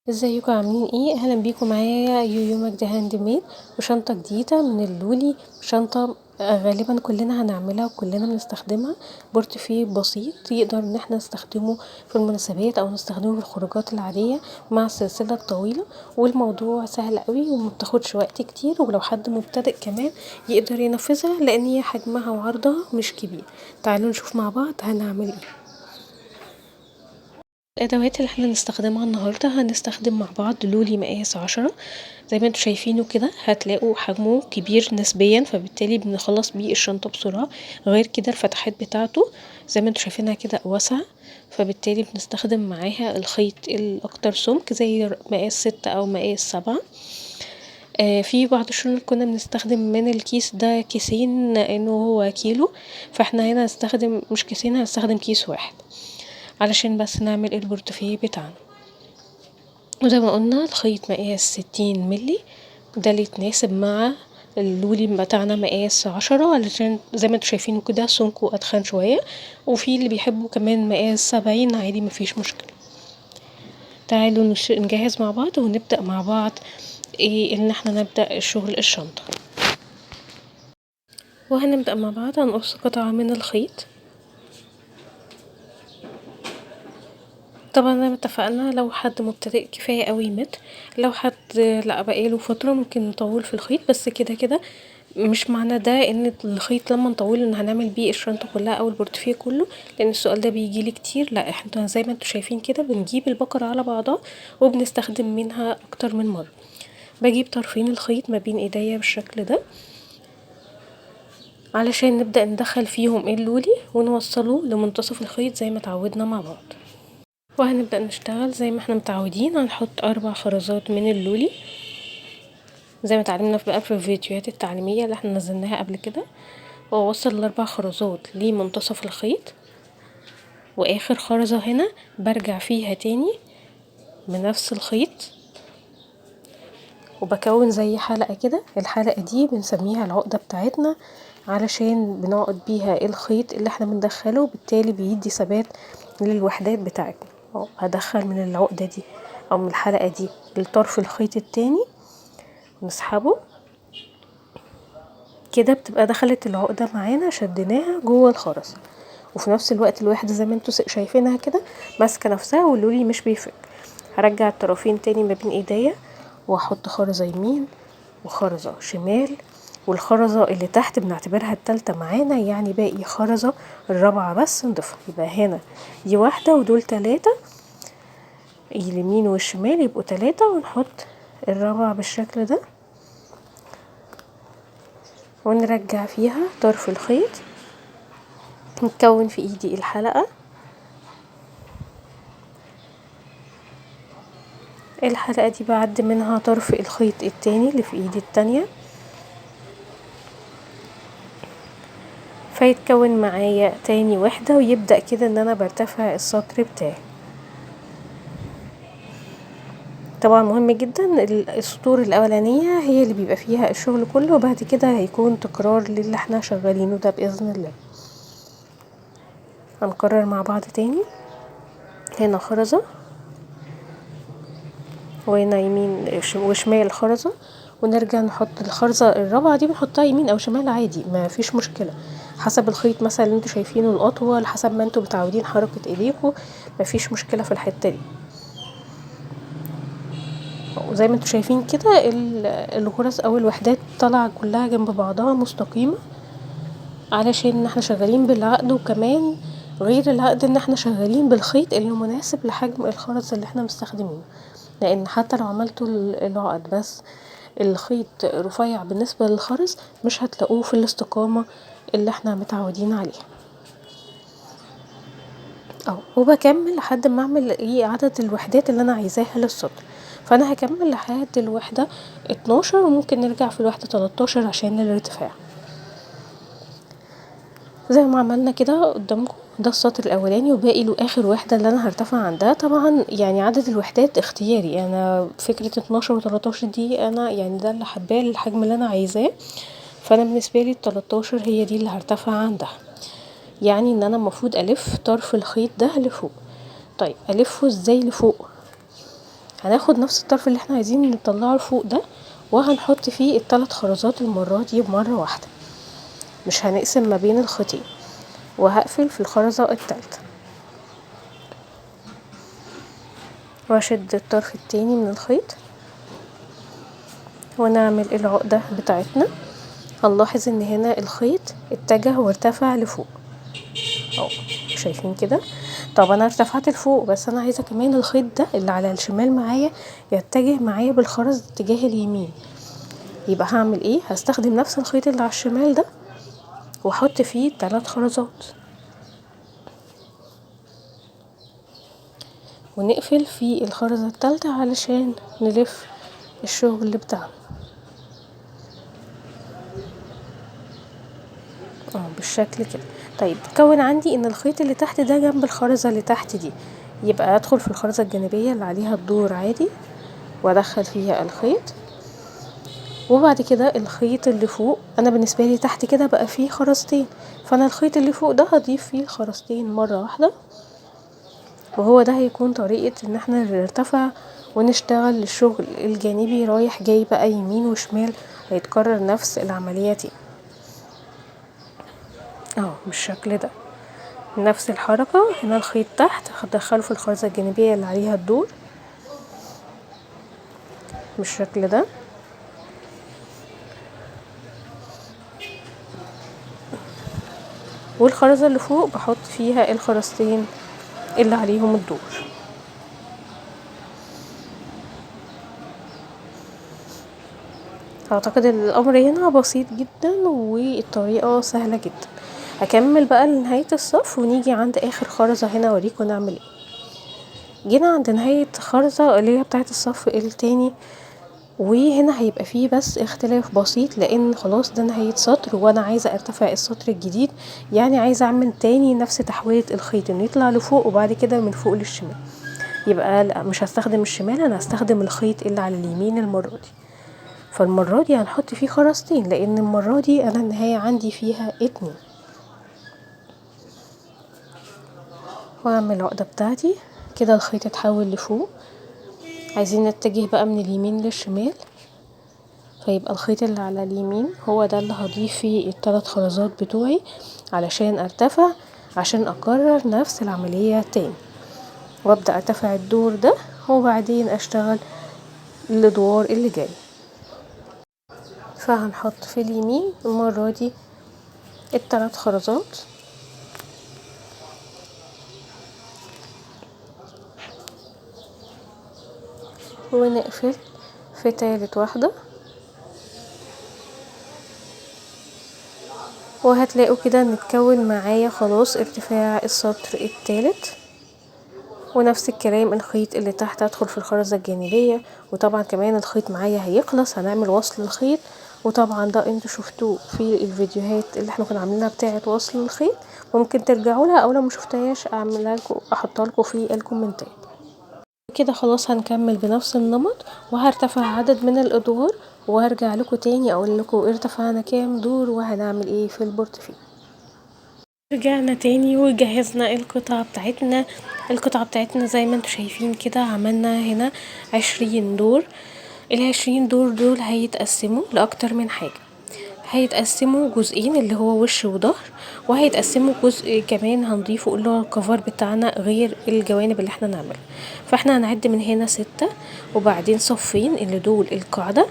ازيكم عاملين ايه؟ اهلا بيكم معايا يويو مجدي هاند ميد وشنطه جديده من اللولي. شنطه غالبا كلنا هنعملها وكلنا بنستخدمها. بورتفيه بسيط يقدر ان احنا نستخدمه في المناسبات او نستخدمه في الخروجات العاديه مع السلسله الطويله. والموضوع سهل قوي ومبتاخدش وقت كتير، ولو حد مبتدئ كمان يقدر ينفذها لان هي حجمها وعرضها مش كبير. تعالوا نشوف مع بعض هنعمل ايه. الادوات اللي احنا هنستخدمها النهارده هنستخدم مع بعض لولي مقاس 10. زي ما انتوا شايفينه كده هتلاقوا حجمه كبير نسبيا، فبالتالي بنخلص بيه الشنطه بسرعه. غير كده الفتحات بتاعته زي ما انتوا شايفينها كده واسعه، فبالتالي بنستخدم معاها الخيط الاكتر سمك زي مقاس 6 او مقاس 7. في بعض الشنط كنا بنستخدم من الكيس ده كيسين لانه هو كيلو، فاحنا هنا هنستخدم مش كيسين، هنستخدم كيس واحد علشان بس نعمل البورتفيه بتاعنا. وزي ما قلنا الخيط مقاس 60 ملي، ده اللي يتناسب مع اللولي بتاعنا مقاس 10 علشان زي ما انتوا شايفينه كده سمكه اتخن شوية. وفي اللي بيحبوا كمان مقاس 70 عادي مفيش مشكلة. تعالوا نجهز مع بعض ونبدأ مع بعض ان احنا نبدأ الشغل الشنطة. وهنبدأ مع بعض هنقص قطعة من الخيط. طبعا زي ما اتفقنا لو حد مبتدئ كفاية قوي متر، لو حد لا بقاله فترة ممكن نطول في الخيط، بس كده كده مش معنى ده ان الخيط لما نطوله ان هنعمل بيه الشنطة كلها او البورتفيه كله، لان السؤال ده بيجيلي كتير. لا احنا زي ما انتوا شايفين كده بنجيب البقرة على بعضها وبنستخدم منها اكتر من مرة. بجيب طرفين الخيط ما بين ايديا بالشكل ده علشان نبدأ ندخل فيهم اللولي ونوصله لمنتصف الخيط زي ما اتعودنا مع بعض. وهنبدأ نشتغل زي ما احنا متعودين. هنحط 4 خرزات من اللولي زي ما اتعلمنا بقى في الفيديوهات التعليمية اللي احنا نزلناها قبل كده، واوصل ال4 خرزات لمنتصف الخيط، واخر خرزة هنا برجع فيها تاني بنفس الخيط وبكون زي حلقة كده. الحلقة دي بنسميها العقدة بتاعتنا علشان بنعقد بيها الخيط اللي احنا بندخله، بالتالي بيدي ثبات للوحدات بتاعتنا. هدخل من العقدة دي او من الحلقة دي لطرف الخيط التاني نسحبه كده، بتبقى دخلت العقدة معانا شديناها جوه الخرز. وفي نفس الوقت الواحدة زي ما انتوا شايفينها كده ماسكة نفسها واللولي مش بيفك. هرجع الطرفين تاني ما بين ايديا واحط خرزة يمين وخرزة شمال، والخرزة اللي تحت بنعتبرها التالتة معانا، يعني باقي خرزة الرابعة بس نضيفها. يبقى هنا دي واحدة ودول 3، اليمين والشمال يبقوا 3، ونحط الرابعة بالشكل ده ونرجع فيها طرف الخيط نكون في ايدي الحلقة. الحلقة دي بعد منها طرف الخيط التاني اللي في ايدي التانية، فيتكون معايا تاني وحدة، ويبدأ كده ان انا برتفع السطر بتاعي. طبعا مهم جدا السطور الاولانية هي اللي بيبقى فيها الشغل كله، وبعد كده هيكون تكرار للي احنا شغالينه ده بإذن الله. هنكرر مع بعض تاني. هنا خرزة وهنا يمين وشمال خرزة، ونرجع نحط الخرزة الرابعة دي بنحطها يمين او شمال عادي ما فيش مشكلة، حسب الخيط مثلا اللي انتوا شايفينه الاطول، حسب ما انتوا متعودين حركة ايديكم، ما فيش مشكلة في الحتة دي. وزي ما انتوا شايفين كده الغرز او الوحدات طالعة كلها جنب بعضها مستقيمة علشان احنا شغالين بالعقد، وكمان غير العقد ان احنا شغالين بالخيط اللي مناسب لحجم الخرز اللي احنا مستخدمينه. لان حتى لو عملتوا العقد بس الخيط رفيع بالنسبة للخرز مش هتلاقوه في الاستقامة اللي احنا متعودين عليها. وبكمل لحد ما اعمل ايه عدد الوحدات اللي انا عايزاها للسطر. فانا هكمل لحد الوحدة 12، وممكن نرجع في الوحدة 13 عشان الارتفاع. زي ما عملنا كده قدامكم ده السطر الاولاني، وباقي له اخر وحده اللي انا هرتفع عندها. طبعا يعني عدد الوحدات اختياري، انا فكره 12 و13 دي انا يعني ده اللي حباه الحجم اللي انا عايزاه، فانا بالنسبه لي ال 13 هي دي اللي هرتفع عندها. يعني ان انا المفروض الف طرف الخيط ده لفوق. طيب الفه ازاي لفوق؟ هناخد نفس الطرف اللي احنا عايزين نطلعه لفوق ده وهنحط فيه ال3 خرزات المرة دي بمرة واحدة، مش هنقسم ما بين الخيطين. وهقفل في الخرزة التالتة واشد الطرف التاني من الخيط ونعمل العقدة بتاعتنا. هنلاحظ ان هنا الخيط اتجه وارتفع لفوق اهو، شايفين كده؟ طب انا ارتفعت لفوق، بس انا عايزه كمان الخيط ده اللي على الشمال معايا يتجه معايا بالخرز اتجاه اليمين. يبقى هعمل ايه؟ هستخدم نفس الخيط اللي على الشمال ده واحط فيه 3 خرزات ونقفل في الخرزة التالتة علشان نلف الشغل بتاعنا بالشكل كده. طيب تكون عندي ان الخيط اللي تحت ده جنب الخرزة اللي تحت دي، يبقى ادخل في الخرزة الجانبية اللي عليها الدور عادي وادخل فيها الخيط. وبعد كده الخيط اللي فوق، انا بالنسبة لي تحت كده بقى فيه خرزتين، فانا الخيط اللي فوق ده هضيف فيه خرزتين مرة واحدة، وهو ده هيكون طريقة ان احنا نرتفع ونشتغل الشغل الجانبي رايح جاي بقى يمين وشمال، هيتكرر نفس العملية دي بالشكل ده. نفس الحركة هنا الخيط تحت هدخله في الخرزة الجانبية اللي عليها الدور بالشكل ده، والخرزة اللي فوق بحط فيها الخرزتين اللي عليهم الدور. اعتقد الامر هنا بسيط جدا والطريقة سهلة جدا. هكمل بقى لنهاية الصف ونيجي عند اخر خرزة هنا اوريكم نعمل ايه. جينا عند نهاية خرزة اللي هي بتاعت الصف التاني، وهنا هيبقى فيه بس اختلاف بسيط لان خلاص ده نهاية سطر وانا عايزة ارتفع السطر الجديد، يعني عايزة اعمل تاني نفس تحويلة الخيط انه يطلع لفوق وبعد كده من فوق للشمال. يبقى لا، مش هستخدم الشمال، انا هستخدم الخيط اللي على اليمين المرة دي. فالمرة دي هنحط فيه خرزتين لان المرة دي انا النهاية عندي فيها 2. واعمل العقدة بتاعتي كده الخيط اتحول لفوق. عايزين نتجه بقى من اليمين للشمال، فيبقى الخيط اللي على اليمين هو ده اللي هضيف فيه ال3 خرزات بتوعي علشان ارتفع، عشان اكرر نفس العملية تاني وابدأ ارتفع الدور ده وبعدين اشتغل الادوار اللي جاي. فهنحط في اليمين المرة دي ال3 خرزات ونقفل في تالت واحدة، وهتلاقوا كده نتكون معايا خلاص ارتفاع السطر التالت. ونفس الكلام الخيط اللي تحت هدخل في الخرزة الجانبية، وطبعا كمان الخيط معايا هيخلص هنعمل وصل الخيط، وطبعا ده انتوا شفتوه في الفيديوهات اللي احنا كنا عاملينها بتاعه وصل الخيط، ممكن ترجعوا لها او لو مشفتهاش اعملها لكم احطها لكم في الكومنتات. كده خلاص هنكمل بنفس النمط وهرتفع عدد من الادوار وهرجع لكم تاني اقول لكم ارتفعنا كام دور وهنعمل ايه في البورتفيه. رجعنا تاني وجهزنا القطعة بتاعتنا زي ما انتوا شايفين كده. عملنا هنا 20 دور. ال20 دور دول هيتقسموا لأكتر من حاجة، هيتقسموا جزئين اللي هو وش وظهر، وهيتقسموا جزء كمان هنضيفه اللي هو الكفر بتاعنا غير الجوانب اللي احنا نعملها. فاحنا هنعد من هنا 6 وبعدين صفين اللي دول القاعدة،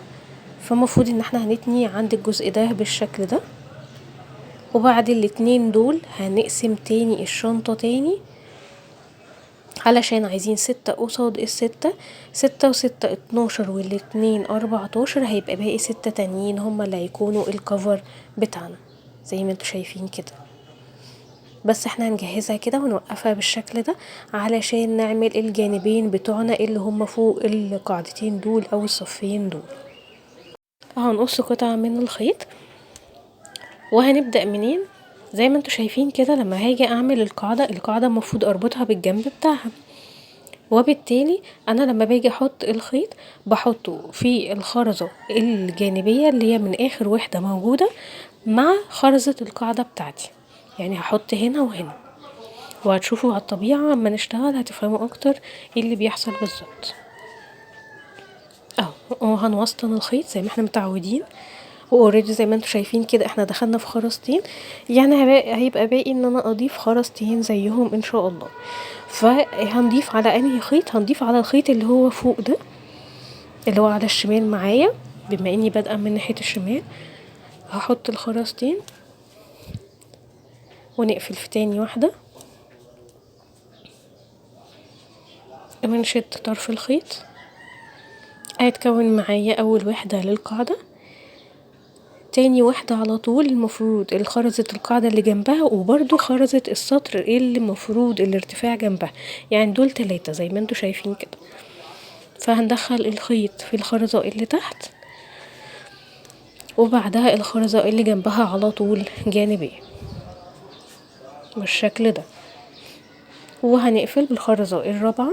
فمفروض ان احنا هنتني عند الجزء ده بالشكل ده، وبعد ال2 دول هنقسم تاني الشنطة تاني علشان عايزين 6 قصاد ال6، 6 و6 12 وال2 14، هيبقى باقي 6 تانيين هما اللي هيكونوا الكفر بتاعنا زي ما انتوا شايفين كده. بس احنا هنجهزها كده ونوقفها بالشكل ده علشان نعمل الجانبين بتوعنا اللي هما فوق القاعدتين دول او الصفين دول. هنقص قطعة من الخيط وهنبدأ منين زي ما انتوا شايفين كده. لما هاجي اعمل القاعدة المفروض اربطها بالجنب بتاعها، وبالتالي انا لما باجي احط الخيط بحطه في الخرزة الجانبية اللي هي من اخر وحدة موجودة مع خرزة القاعدة بتاعتي، يعني هحط هنا وهنا، وهتشوفوا على الطبيعة اما نشتغل هتفهموا اكتر ايه اللي بيحصل بالظبط. وهنوسطن الخيط زي ما احنا متعودين. واوريدي زي ما انتوا شايفين كده احنا دخلنا في خرزتين، يعني هيبقى باقي ان انا اضيف خرزتين زيهم ان شاء الله. فهنضيف على انهي خيط؟ هنضيف على الخيط اللي هو فوق ده، اللي هو على الشمال معايا. بما اني بادئه من ناحيه الشمال هحط الخرزتين ونقفل في تاني واحده، ونشد طرف الخيط. هيتكون معايا اول وحده للقاعده، تاني واحدة على طول المفروض خرزة القاعدة اللي جنبها، وبرضو خرزة السطر اللي المفروض الارتفاع جنبها، يعني دول 3 زي ما انتوا شايفين كده. فهندخل الخيط في الخرزة اللي تحت، وبعدها الخرزة اللي جنبها على طول جانبية بالشكل ده، وهنقفل بالخرزة الرابعة.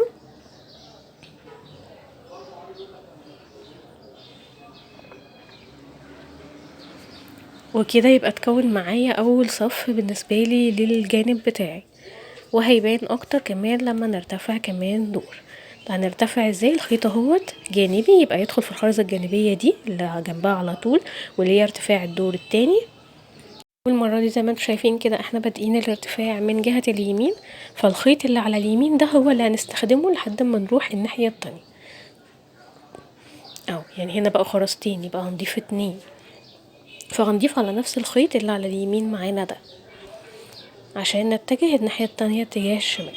وكده يبقى اتكون معايا اول صف بالنسبة لي للجانب بتاعي، وهيبان اكتر كمان لما نرتفع كمان دور. هنرتفع ازاي؟ الخيط اهوت جانبي، يبقى يدخل في الخرزة الجانبية دي اللي جنبها على طول، واللي هي ارتفاع الدور التاني. والمرة دي زي ما انتوا شايفين كده احنا بادئين الارتفاع من جهة اليمين، فالخيط اللي على اليمين ده هو اللي هنستخدمه لحد ما نروح الناحية التانية. يعني هنا بقى خرزتين، يبقى هنضيف 2، فهنضيف على نفس الخيط اللي على اليمين معانا ده عشان نتجه الناحية التانية اتجاه الشمال.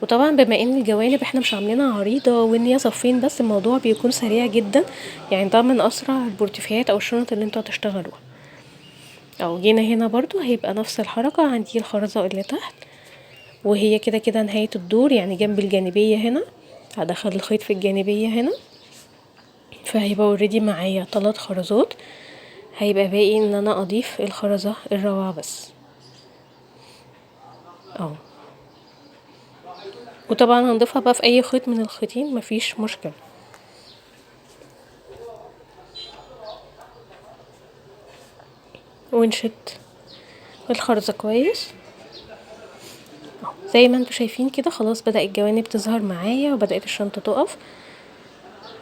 وطبعا بما ان الجوانب احنا مش عاملينها عريضة وان هي صفين بس، الموضوع بيكون سريع جدا، يعني ده من اسرع البورتفيات او الشنط اللي انتوا هتشتغلوها. جينا هنا برضو هيبقى نفس الحركة، عندي الخرزة اللي تحت وهي كده كده نهاية الدور، يعني جنب الجانبية هنا هدخل الخيط في الجانبية هنا، فهيبقى اوريدي معايا 3 خرزات. هيبقى باقي ان انا اضيف الخرزة الرابعة بس وطبعا هنضيفها بقى في اي خيط من الخيطين مفيش مشكلة. ونشد الخرزة كويس زي ما انتوا شايفين كده. خلاص بدأ الجوانب تظهر معايا وبدأت الشنطة تقف.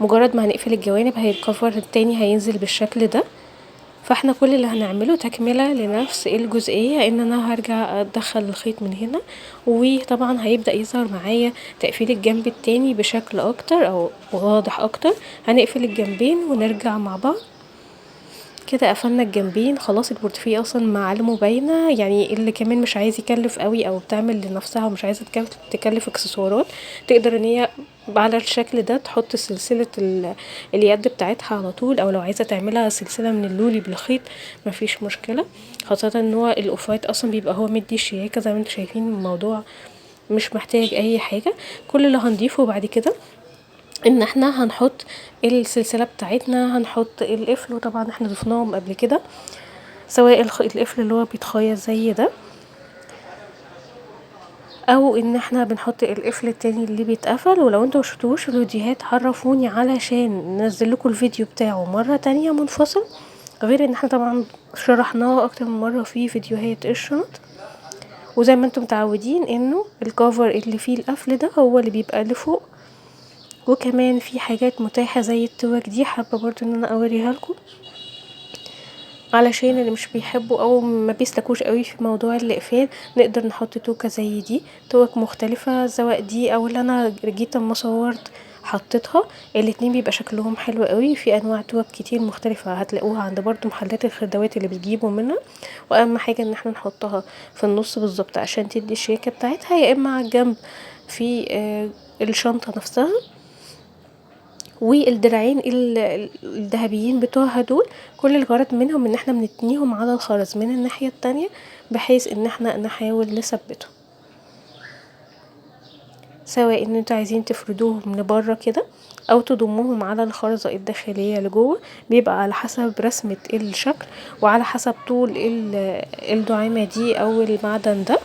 مجرد ما هنقفل الجوانب الكفر التاني هينزل بالشكل ده. فاحنا كل اللي هنعمله تكملة لنفس الجزئية، ان انا هرجع ادخل الخيط من هنا، وطبعا هيبدأ يظهر معايا تقفيل الجنب التاني بشكل اكتر او واضح اكتر. هنقفل الجنبين ونرجع مع بعض كده. قفلنا الجنبين خلاص، البورتفيه اصلا معالمه باينه. يعني اللي كمان مش عايز يكلف قوي او بتعمل لنفسها ومش عايزه تكلف اكسسوارات، تقدر ان هي على الشكل ده تحط سلسله اليد بتاعتها على طول، او لو عايزه تعملها سلسله من اللولي بالخيط مفيش مشكله، خاصه ان هو الاوفايت اصلا بيبقى هو مدي شياكه زي ما انتوا شايفين. الموضوع مش محتاج اي حاجه. كل اللي هنضيفه بعد كده ان احنا هنحط السلسلة بتاعتنا، هنحط القفل، وطبعا احنا ضفناهم قبل كده، سواء القفل اللي هو بيتخيط زي ده، او ان احنا بنحط القفل التاني اللي بيتقفل. ولو انتوا مشفتوش الفيديوهات عرفوني علشان ننزل لكم الفيديو بتاعه مرة تانية منفصل، غير ان احنا طبعا شرحناه اكتر من مرة في فيديوهات الشنط. وزي ما انتم متعودين انه الكفر اللي فيه القفل ده هو اللي بيبقى لفوق. وكمان في حاجات متاحة زي التوك دي، حابة برضو ان انا اوريها لكم علشان اللي مش بيحبوا او ما بيسلكوش قوي في موضوع الاقفال. نقدر نحط توكة زي دي، توك مختلفة سواء دي او اللي انا جيت اما صورت حطيتها. الاتنين بيبقى شكلهم حلو قوي. في انواع توك كتير مختلفة هتلاقوها عند برضو محلات الخردوات اللي بتجيبوا منها. واهم حاجة ان احنا نحطها في النص بالظبط عشان تدي الشياكة بتاعتها، يا اما على الجنب في الشنطة نفسها. والدراعين الذهبيين بتوعها دول كل الغرض منهم ان احنا بنتنيهم على الخرز من الناحية التانية، بحيث ان احنا نحاول نثبته، سواء ان انتوا عايزين تفردوهم لبره كده او تضموهم على الخرزة الداخلية لجوه. بيبقى على حسب رسمة الشكل وعلى حسب طول الدعامة دي او المعدن ده.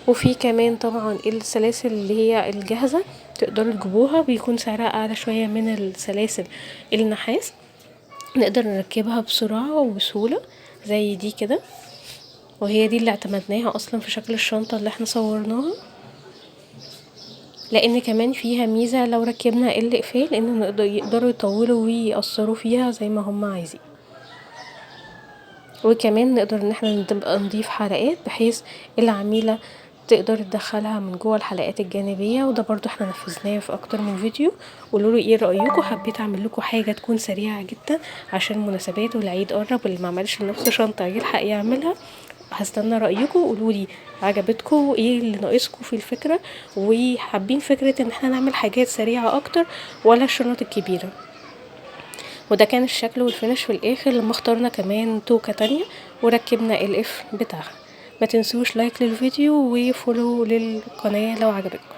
وفي كمان طبعا السلاسل اللي هي الجاهزة تقدروا تجيبوها، بيكون سعرها اعلى شوية من السلاسل النحاس، نقدر نركبها بسرعة وبسهولة زي دي كده. وهي دي اللي اعتمدناها اصلا في شكل الشنطة اللي احنا صورناها. لان كمان فيها ميزة لو ركبنا الاقفال ان يقدروا يطولوا ويقصروا فيها زي ما هما عايزين. وكمان نقدر ان احنا نبقى نضيف حلقات بحيث العميلة تقدر تدخلها من جوه الحلقات الجانبية، وده برضو احنا نفذناه في اكتر من فيديو. قولولي ايه رأيكم، حبيت اعمل لكم حاجة تكون سريعة جدا عشان المناسبات والعيد قرب، واللي ما عملش لنفسه شنطة يلحق يعملها. هستنى رأيكم، قولولي عجبتكم ايه اللي ناقصكم في الفكرة، وحابين فكرة ان احنا نعمل حاجات سريعة اكتر ولا الشنط الكبيرة. وده كان الشكل والفينش في الاخر لما اخترنا كمان توكة تانية وركبنا القفل بتاعها. ما تنسوش لايك للفيديو وفولو للقناة لو عجبتكم.